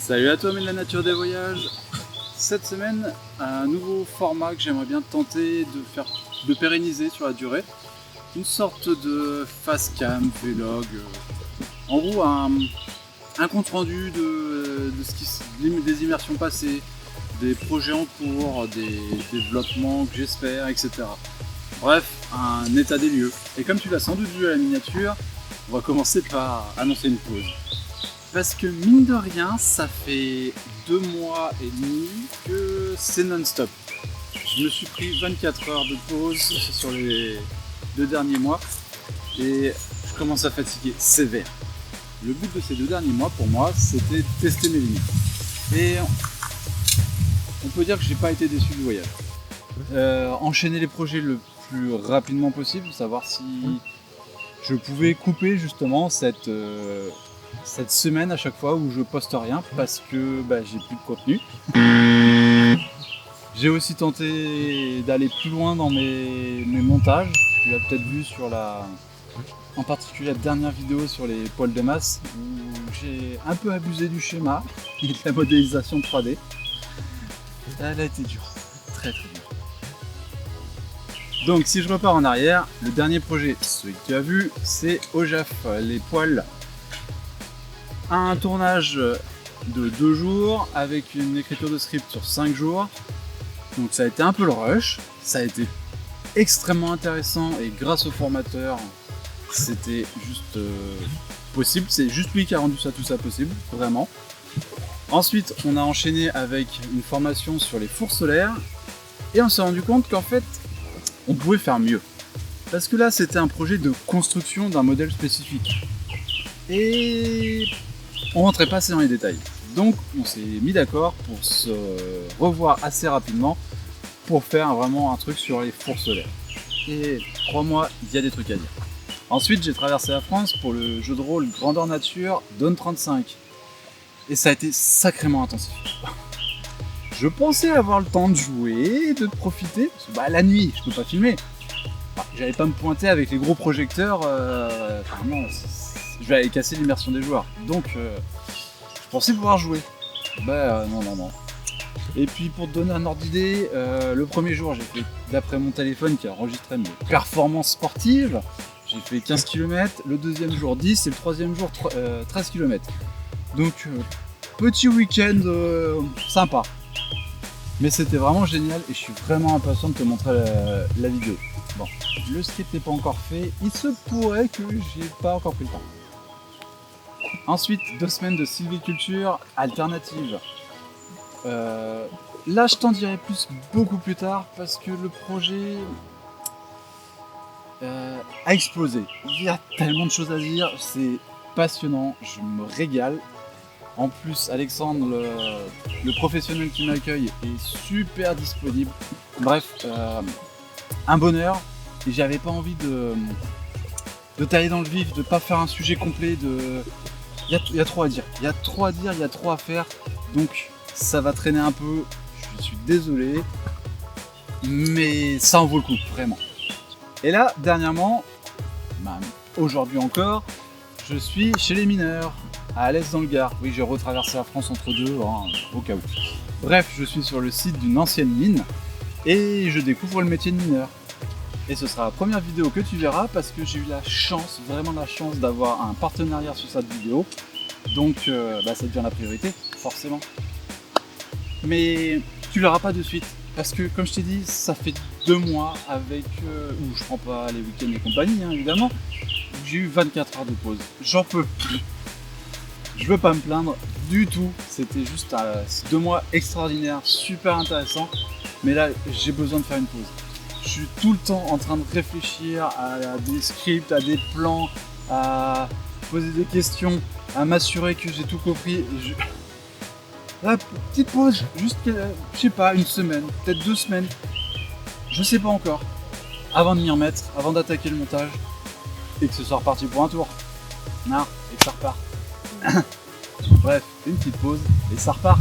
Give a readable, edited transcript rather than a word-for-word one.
Salut à toi, mais de la nature des voyages. Cette semaine, un nouveau format que j'aimerais bien tenter de pérenniser sur la durée. Une sorte de face cam, vlog. En gros, un compte rendu des immersions passées, des projets en cours, des développements que j'espère, etc. Bref, un état des lieux. Et comme tu l'as sans doute vu à la miniature, on va commencer par annoncer une pause. Parce que mine de rien, ça fait 2 mois et demi que c'est non-stop. Je me suis pris 24 heures de pause sur les 2 derniers mois et je commence à fatiguer sévère. Le but de ces 2 derniers mois pour moi, c'était de tester mes limites. Et on peut dire que j'ai pas été déçu du voyage. Enchaîner les projets le plus rapidement possible, savoir si je pouvais couper justement cette semaine à chaque fois où je poste rien parce que j'ai plus de contenu. J'ai aussi tenté d'aller plus loin dans mes montages. Tu l'as peut-être vu en particulier la dernière vidéo sur les poils de masse où j'ai un peu abusé du schéma et de la modélisation 3D. Elle a été dure, très dure. Donc si je repars en arrière, le dernier projet, celui que tu as vu, c'est OJAF, les poils. Un tournage de 2 jours avec une écriture de script sur 5 jours. Donc ça a été un peu le rush, ça a été extrêmement intéressant et grâce au formateur, c'était juste possible. C'est juste lui qui a rendu tout ça possible, vraiment. Ensuite, on a enchaîné avec une formation sur les fours solaires et on s'est rendu compte qu'en fait, on pouvait faire mieux. Parce que là, c'était un projet de construction d'un modèle spécifique. Et on rentrait pas assez dans les détails. Donc on s'est mis d'accord pour se revoir assez rapidement pour faire vraiment un truc sur les fours solaires. Et crois-moi, il y a des trucs à dire. Ensuite, j'ai traversé la France pour le jeu de rôle Grandeur Nature Dawn 35. Et ça a été sacrément intensif. Je pensais avoir le temps de jouer, de profiter, parce que la nuit, je peux pas filmer. J'allais pas me pointer avec les gros projecteurs, non, je vais aller casser l'immersion des joueurs. Donc, je pensais pouvoir jouer. Non. Et puis, pour te donner un ordre d'idée, le premier jour, j'ai fait, d'après mon téléphone qui a enregistré mes performances sportives, j'ai fait 15 km, le deuxième jour 10 et le troisième jour 13 km. Donc, petit week-end sympa. Mais c'était vraiment génial et je suis vraiment impatient de te montrer la vidéo. Bon, le script n'est pas encore fait, il se pourrait que j'ai pas encore pris le temps. Ensuite, 2 semaines de sylviculture alternative. Là, je t'en dirai beaucoup plus tard parce que le projet a explosé. Il y a tellement de choses à dire, c'est passionnant, je me régale. En plus, Alexandre, le professionnel qui m'accueille, est super disponible. Bref, un bonheur. Et j'avais pas envie de tailler dans le vif, de pas faire un sujet complet. Il y a trop à dire. Il y a trop à dire, il y a trop à faire. Donc, ça va traîner un peu. Je suis désolé. Mais ça en vaut le coup, vraiment. Et là, dernièrement, aujourd'hui encore, je suis chez les mineurs. À Alès dans le Gard. Oui, j'ai retraversé la France entre deux, au cas où. Bref, je suis sur le site d'une ancienne mine et je découvre le métier de mineur. Et ce sera la première vidéo que tu verras parce que j'ai eu la chance, vraiment la chance d'avoir un partenariat sur cette vidéo. Donc ça devient la priorité, forcément. Mais tu l'auras pas de suite parce que comme je t'ai dit, ça fait 2 mois avec où je prends pas les week-ends et compagnie, évidemment. J'ai eu 24 heures de pause. J'en peux plus. Je veux pas me plaindre du tout, c'était juste 2 mois extraordinaires, super intéressants, mais là j'ai besoin de faire une pause. Je suis tout le temps en train de réfléchir à des scripts, à des plans, à poser des questions, à m'assurer que j'ai tout compris. Là, petite pause, juste, je sais pas, 1 semaine, peut-être 2 semaines, je sais pas encore, avant de m'y remettre, avant d'attaquer le montage, et que ce soit reparti pour un tour. Non, et que ça repart. Bref, une petite pause et ça repart.